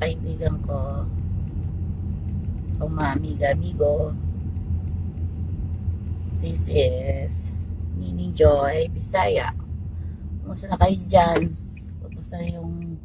kaibigan ko, o mga amiga-amigo. This is Nini Joy, Bisaya. Kumusta na kayo dyan? Kumusta yung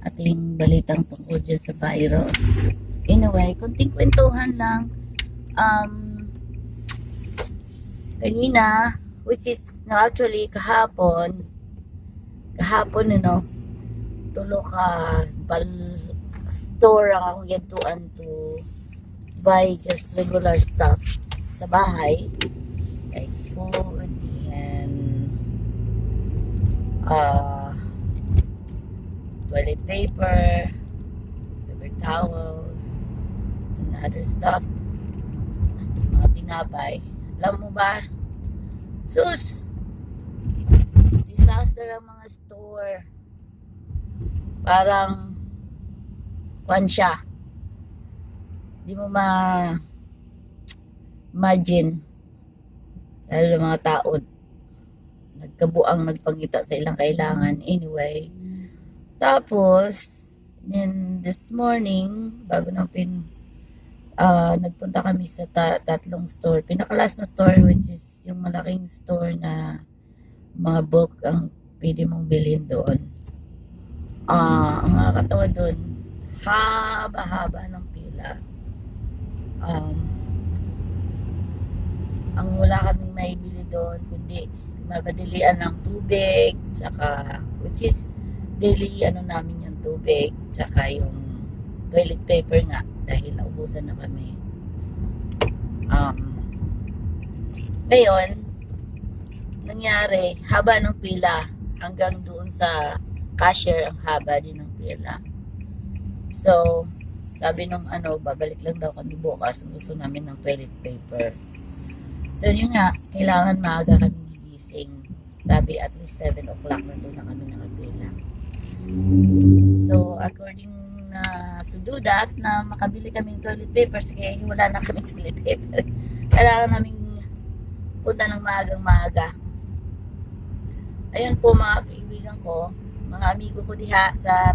ating balitang tungkol dyan sa virus? Anyway, kunting kwentuhan lang. Kanina, which is, no, actually, kahapon, tulo ka store ako gentuan to buy just regular stuff sa bahay, like food and toilet paper, paper towels, and other stuff, mga tinapay. Alam mo ba, sus, disaster ang mga store. Parang kuan siya, di mo imagine dahil ng mga tao nagkabuang nagpangita sa ilang kailangan. Anyway, tapos this morning bago nang nagpunta kami sa tatlong store. Pinakalas na store, which is yung malaking store na mga bulk ang pwede mong bilhin doon. Ang nakakatawa doon, haba-haba ng pila. Ang wala kaming maibili doon kundi mabadilian ng tubig, tsaka, which is daily namin yung tubig, tsaka yung toilet paper nga dahil naubusan na kami. Ngayon, nangyari, haba ng pila hanggang doon sa cashier, ang haba din ng pila. So, sabi nung babalik lang daw kami bukas, gusto namin ng toilet paper. So, yun nga, kailangan maaga kami gigising. Sabi at least 7 o'clock na doon na kami nakapila. So, according to do that, na makabili kaming toilet paper, sige, wala na kaming toilet paper. Kailangan naming punta ng maagang-maaga. Ayun po mga kaibigan ko, mga amigo ko diha sa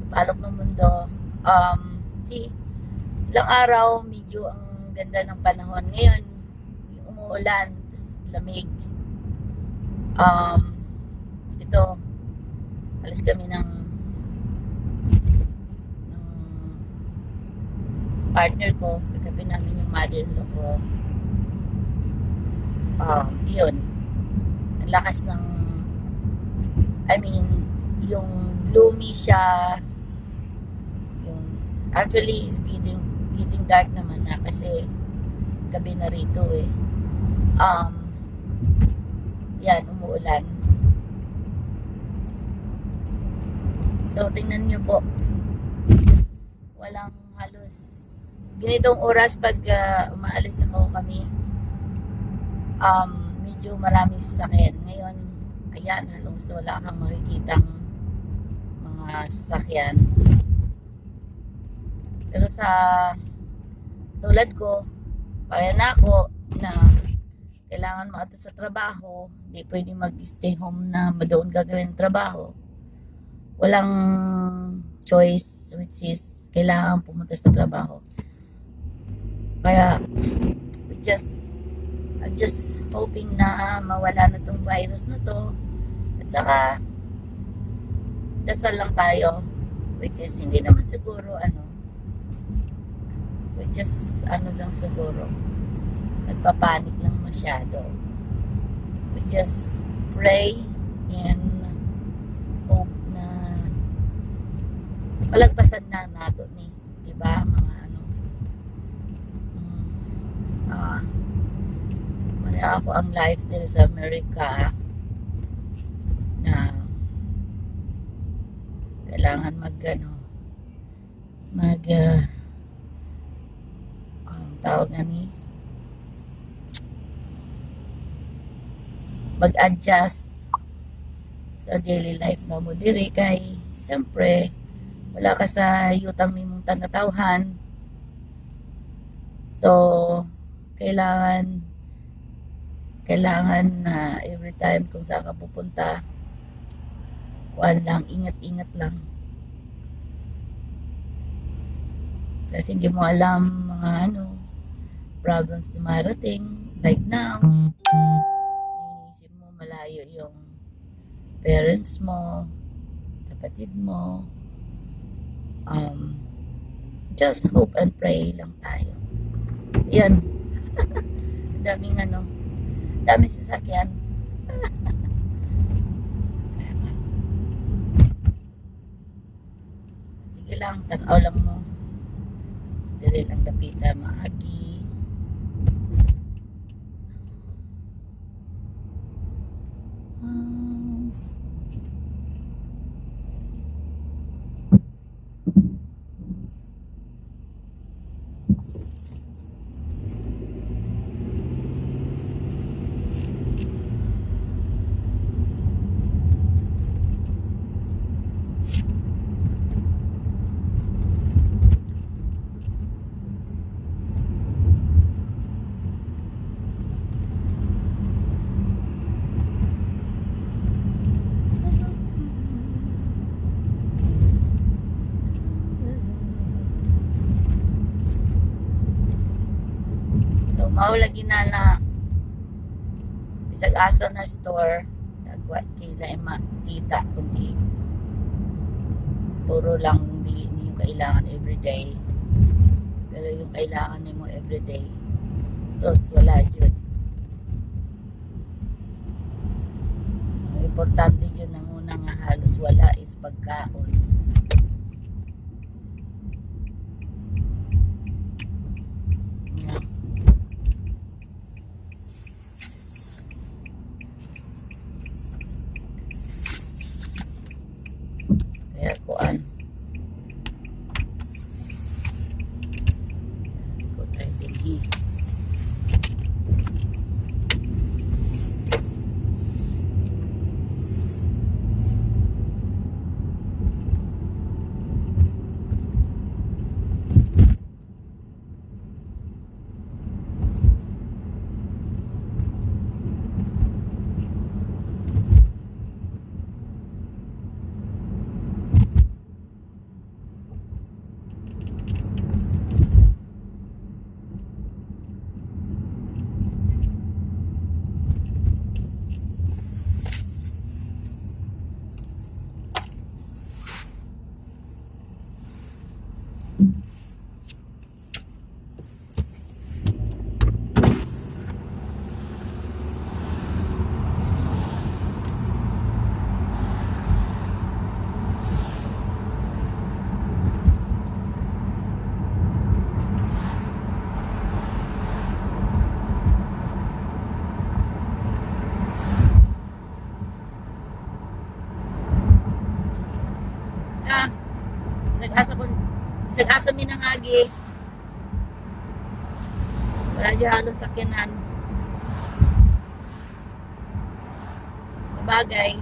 palok ng mundo. Ilang araw medyo ang ganda ng panahon. Ngayon yung umuulan, tas lamig. Ito, alis kami ng partner ko, pagkapi namin yung mother-in-law ko. Yun, ang lakas ng, yung gloomy siya, yung actually it's getting dark naman na kasi gabi na rito eh. Yan, umuulan. So tingnan nyo po, walang halos ganitong oras pag umaalis kami, medyo maraming sasakyan. Ngayon, ayan, halos wala kang makikitang mga sasakyan. Pero sa tulad ko, kaya na ako na kailangan maato sa trabaho, hindi pwedeng mag-stay home na doon gagawin trabaho. Walang choice, which is kailangan pumunta sa trabaho. Kaya I'm just hoping na mawala na tong virus na to. At saka dasal lang tayo, which is hindi naman siguro which is lang siguro nagpapanik lang masyado. We just pray and hope na malagpasan na nato ni, diba, mga wala ako ang life there sa America na kailangan tawag nga ni mag-adjust sa daily life na mo diri kay siyempre wala ka sa yutang mimong tanatawhan. So kailangan na every time kung saan ka pupunta, kuan lang, ingat-ingat lang. Kasi hindi mo alam mga problems na marating. Like now, iniisip mo malayo yung parents mo, kapatid mo. Just hope and pray lang tayo. Yan. daming sasakyan. Sige lang, tanaw lang mo. Dili lang dapita maagi. Mao lagi na bisag asa na store nagwat kila makita kundi puro lang dili niyo kailangan everyday, pero yung kailangan nimo everyday so wala jud. Ang importante yun, ang unang nga halos wala is pagkaon. Kaya kuan ko tayo dinhi. Bisag asa mi nangagi. Wala dyan halos sakyanan. Bagay.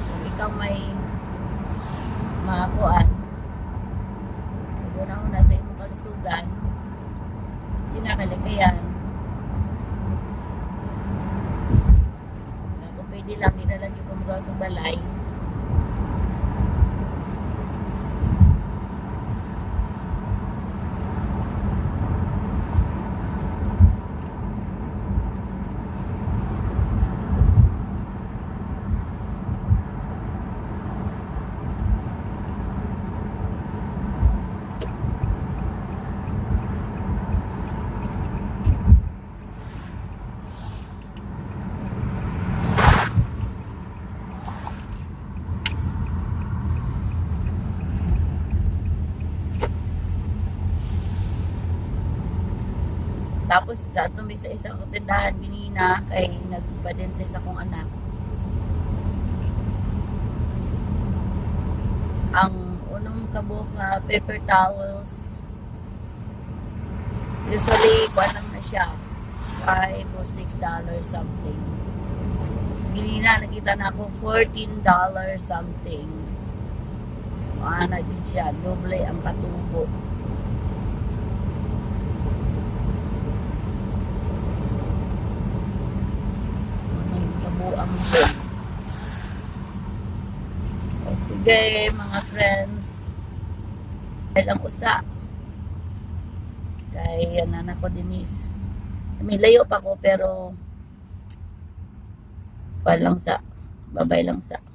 Kung ikaw may makakuan, una sa imong kalusugan, hindi na kalagayan. Kung pwede lang, dinalan nyo kumugaw sa balay. Tapos sa atong sa isang tindahan ginina kay nagpadente sa akong anak. Ang unang kabuok nga paper towels usually kuha lang na siya $5 or $6 something. Ginina nakita na ako $14 something. Na din siya, doble ang katubo. Ang kabuang siya. Kasi Gay mga friends. Dahil ang usa. Kay anak ko Denise. May layo pa ko pero walang sa. Babay lang sa.